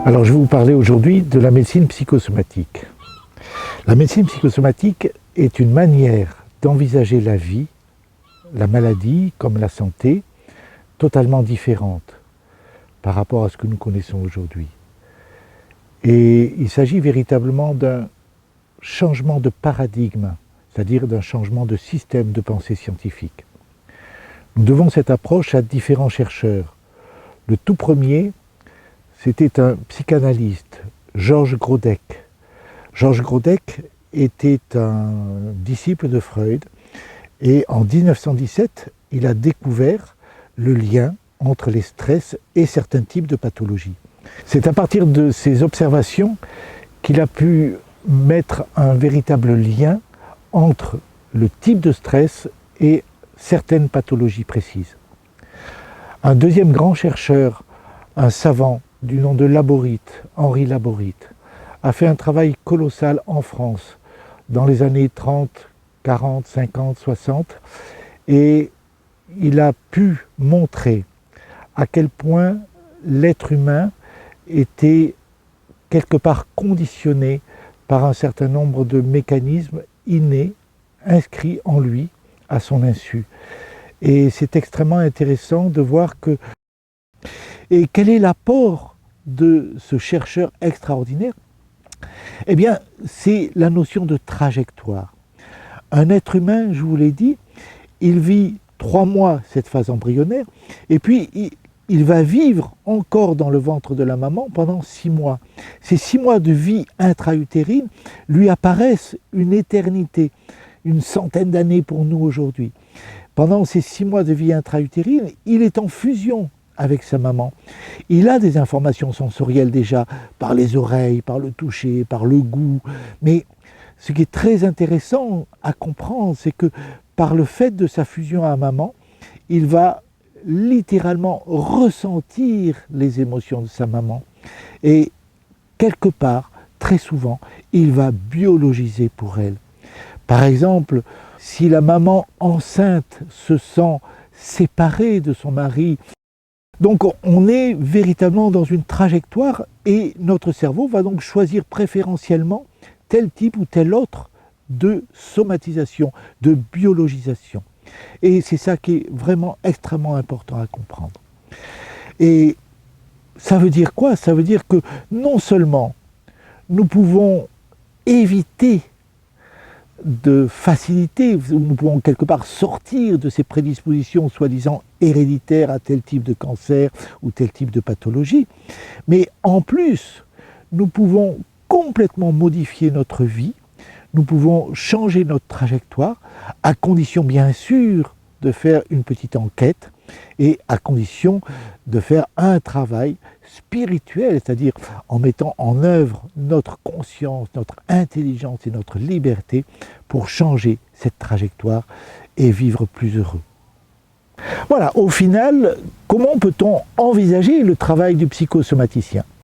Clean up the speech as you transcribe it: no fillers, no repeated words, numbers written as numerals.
Alors je vais vous parler aujourd'hui de la médecine psychosomatique. La médecine psychosomatique est une manière d'envisager la vie, la maladie comme la santé, totalement différente par rapport à ce que nous connaissons aujourd'hui. Et il s'agit véritablement d'un changement de paradigme, c'est-à-dire d'un changement de système de pensée scientifique. Nous devons cette approche à différents chercheurs. Le tout premier, c'était un psychanalyste, Georges Grodeck. Georges Grodeck était un disciple de Freud et en 1917, il a découvert le lien entre les stress et certains types de pathologies. C'est à partir de ces observations qu'il a pu mettre un véritable lien entre le type de stress et certaines pathologies précises. Un deuxième grand chercheur, un savant du nom de Laborit, Henri Laborit, a fait un travail colossal en France dans les années 30, 40, 50, 60 et il a pu montrer à quel point l'être humain était quelque part conditionné par un certain nombre de mécanismes innés, inscrits en lui à son insu. Et c'est extrêmement intéressant de voir que... Et quel est l'apport de ce chercheur extraordinaire? Eh bien, c'est la notion de trajectoire. Un être humain, je vous l'ai dit, il vit 3 mois cette phase embryonnaire, et puis il va vivre encore dans le ventre de la maman pendant 6 mois. Ces 6 mois de vie intra-utérine lui apparaissent une éternité, une centaine d'années pour nous aujourd'hui. Pendant ces 6 mois de vie intra-utérine, il est en fusion avec sa maman. Il a des informations sensorielles déjà, par les oreilles, par le toucher, par le goût, mais ce qui est très intéressant à comprendre, c'est que par le fait de sa fusion à maman, il va littéralement ressentir les émotions de sa maman. Et quelque part, très souvent, il va biologiser pour elle. Par exemple, si la maman enceinte se sent séparée de son mari, donc on est véritablement dans une trajectoire et notre cerveau va donc choisir préférentiellement tel type ou tel autre de somatisation, de biologisation. Et c'est ça qui est vraiment extrêmement important à comprendre. Et ça veut dire quoi? Ça veut dire que non seulement nous pouvons éviter de faciliter, nous pouvons quelque part sortir de ces prédispositions soi-disant héréditaires à tel type de cancer ou tel type de pathologie, mais en plus, nous pouvons complètement modifier notre vie, nous pouvons changer notre trajectoire, à condition bien sûr de faire une petite enquête et à condition de faire un travail spirituel, c'est-à-dire en mettant en œuvre notre conscience, notre intelligence et notre liberté pour changer cette trajectoire et vivre plus heureux. Voilà, au final, comment peut-on envisager le travail du psychosomaticien?